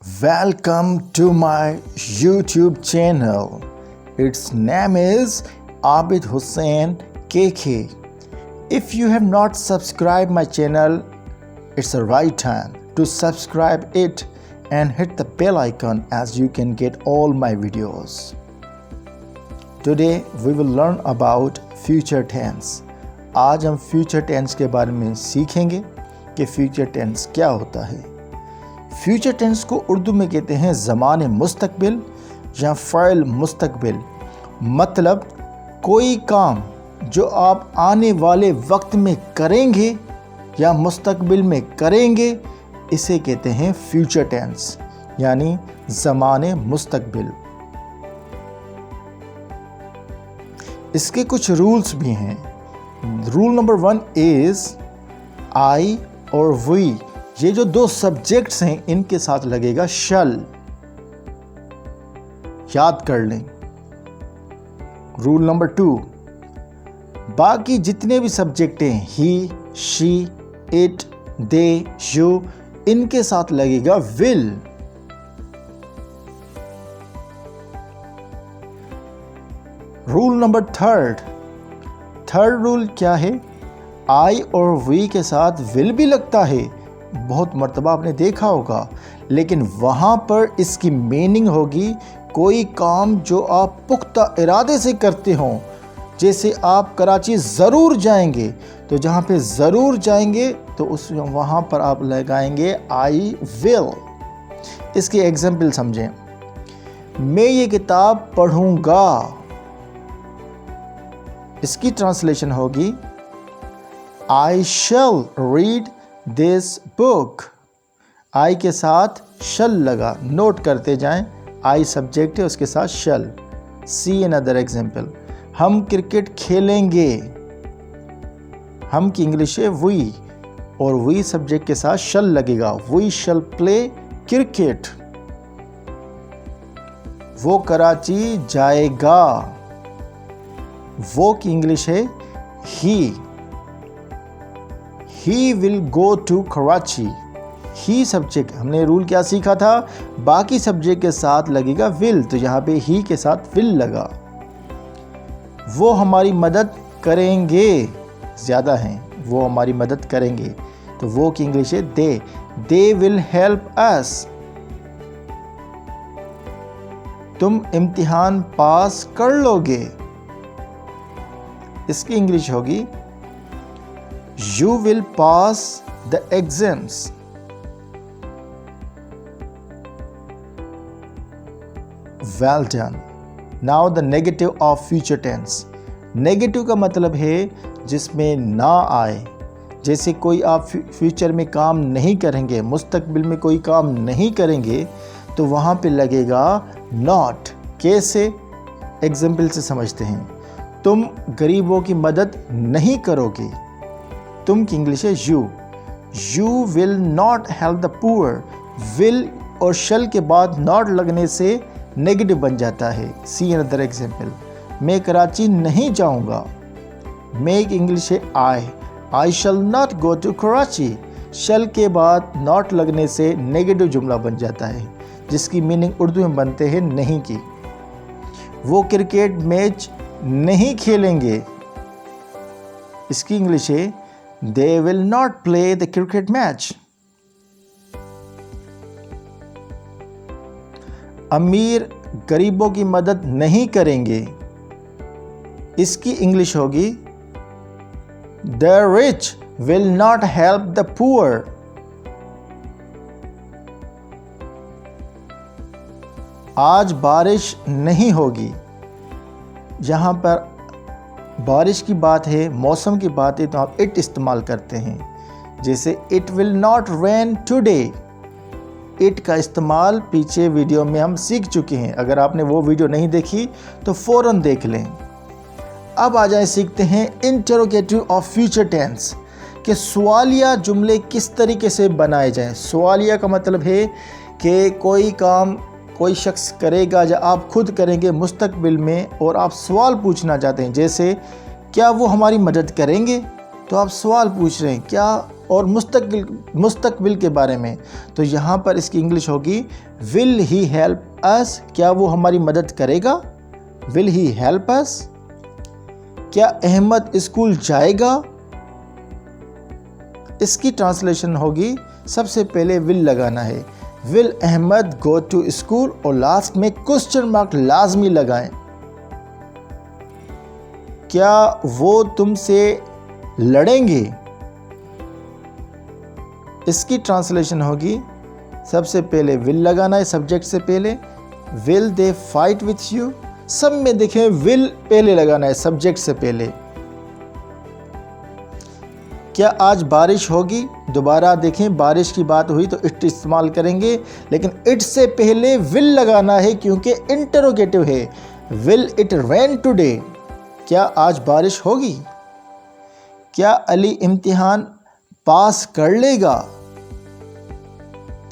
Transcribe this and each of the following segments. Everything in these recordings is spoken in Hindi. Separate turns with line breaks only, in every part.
Welcome to my YouTube channel. Its name is Abid Hussain KK. If you have not subscribed my channel, it's the right time to subscribe it and hit the bell icon as you can get all my videos. Today we will learn about future tense. आज हम future tense के बारे में सीखेंगे कि future tense क्या होता है। फ्यूचर टेंस को उर्दू में कहते हैं ज़माने मुस्तकबिल या फ़ाइल मुस्तकबिल। मतलब कोई काम जो आप आने वाले वक्त में करेंगे या मुस्तकबिल में करेंगे, इसे कहते हैं फ्यूचर टेंस यानी ज़माने मुस्तकबिल। इसके कुछ रूल्स भी हैं। रूल नंबर 1 इज़ आई और वी, ये जो दो सब्जेक्ट्स हैं इनके साथ लगेगा शल। याद कर लें। रूल नंबर 2, बाकी जितने भी सब्जेक्ट हैं ही, शी, इट, दे, यू, इनके साथ लगेगा will. Rule number 3, third rule क्या है? आई और वी के साथ विल भी लगता है, बहुत मर्तबा आपने देखा होगा, लेकिन वहाँ पर इसकी मीनिंग होगी कोई काम जो आप पुख्ता इरादे से करते हों। जैसे आप कराची ज़रूर जाएंगे, तो जहाँ पे ज़रूर जाएंगे तो उस वहाँ पर आप लगाएंगे आई विल। इसके एग्जाम्पल समझें। मैं ये किताब पढ़ूँगा, इसकी ट्रांसलेशन होगी आई शैल रीड दिस बुक। आई के साथ शल लगा, नोट करते जाएं। आई सब्जेक्ट है, उसके साथ शल। सी अनदर एग्जाम्पल, हम क्रिकेट खेलेंगे। हम की इंग्लिश है वी, और वी सब्जेक्ट के साथ शल लगेगा। We shall play cricket. वो कराची जाएगा। वो की इंग्लिश है ही। He will go to Karachi. He subject, हमने रूल क्या सीखा था? बाकी सब्जेक्ट के साथ लगेगा विल, तो यहाँ पे ही के साथ विल लगा। वो हमारी मदद करेंगे, ज़्यादा हैं, वो हमारी मदद करेंगे, तो वो की इंग्लिश है दे विल हेल्प अस। तुम इम्तिहान पास कर लोगे, इसकी इंग्लिश होगी You will pass the exams. Well done. Now the negative of future tense. Negative का मतलब है जिसमें ना आए। जैसे कोई आप फ्यूचर में काम नहीं करेंगे, मुस्तकबिल में कोई काम नहीं करेंगे, तो वहाँ पे लगेगा नॉट। कैसे? एग्जाम्पल से समझते हैं। तुम गरीबों की मदद नहीं करोगे, तुम की इंग्लिश है you will not help the poor. Will और शल के बाद नॉट लगने से नेगेटिव बन जाता है। सी अनदर एग्जाम्पल, मैं कराची नहीं जाऊंगा। मैं की इंग्लिश है I shall not go to Karachi. Shall के बाद नॉट लगने से नेगेटिव जुमला बन जाता है, जिसकी मीनिंग उर्दू में बनते हैं नहीं की। वो क्रिकेट मैच नहीं खेलेंगे, इसकी इंग्लिश है They will not play the cricket match. अमीर गरीबों की मदद नहीं करेंगे, इसकी इंग्लिश होगी The rich will not help the poor. आज बारिश नहीं होगी। यहाँ पर बारिश की बात है, मौसम की बात है, तो आप इट इस्तेमाल करते हैं। जैसे it will not rain today. It का इस्तेमाल पीछे वीडियो में हम सीख चुके हैं। अगर आपने वो वीडियो नहीं देखी तो फ़ौरन देख लें। अब आ जाए, सीखते हैं इंटरोगेटिव ऑफ फ्यूचर टेंस कि सवालिया जुमले किस तरीके से बनाए जाएं। सवालिया का मतलब है कि कोई काम कोई शख्स करेगा या आप खुद करेंगे मुस्तकबिल में, और आप सवाल पूछना चाहते हैं। जैसे क्या वो हमारी मदद करेंगे, तो आप सवाल पूछ रहे हैं क्या और मुस्तकबिल के बारे में, तो यहाँ पर इसकी इंग्लिश होगी विल ही हेल्प अस, क्या वो हमारी मदद करेगा? Will he help us. क्या अहमद स्कूल जाएगा? इसकी ट्रांसलेशन होगी, सबसे पहले विल लगाना है, will Ahmed go to school, और लास्ट में क्वेश्चन मार्क लाजमी लगाएं। क्या वो तुमसे लड़ेंगे? इसकी ट्रांसलेशन होगी, सबसे पहले विल लगाना है सब्जेक्ट से पहले, will they fight with you. सब में देखें विल पहले लगाना है सब्जेक्ट से पहले। क्या आज बारिश होगी? दोबारा देखें, बारिश की बात हुई तो इट इस्तेमाल करेंगे, लेकिन इट से पहले विल लगाना है क्योंकि इंटरोगेटिव है। विल इट रेन टुडे, क्या आज बारिश होगी? क्या अली इम्तिहान पास कर लेगा?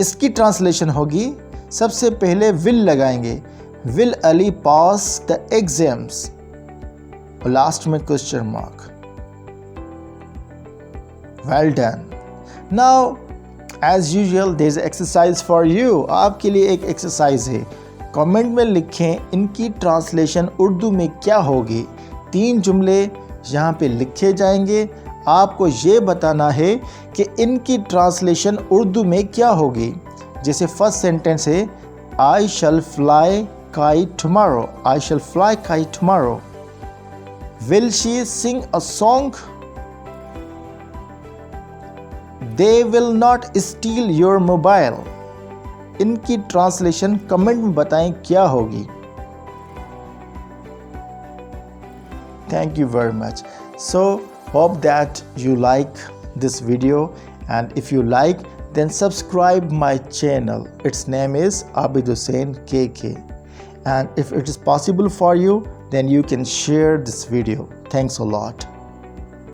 इसकी ट्रांसलेशन होगी, सबसे पहले विल लगाएंगे, will Ali pass the exams, और लास्ट में question mark. Well done. Now, as usual, there is exercise for you. आपके लिए एक एक्सरसाइज है। कमेंट में लिखें इनकी ट्रांसलेशन उर्दू में क्या होगी। 3 जुमले यहाँ पे लिखे जाएंगे। आपको ये बताना है कि इनकी ट्रांसलेशन उर्दू में क्या होगी। जैसे फर्स्ट सेंटेंस है, I shall fly kite tomorrow. I shall fly kite tomorrow. Will she sing a song? They will not steal your mobile. इनकी ट्रांसलेशन कमेंट में बताएं क्या होगी। Thank you very much. So hope that you like this video, and if you like, then subscribe my channel. Its name is Abid Hussain KK, and if it is possible for you, then you can share this video. Thanks a lot.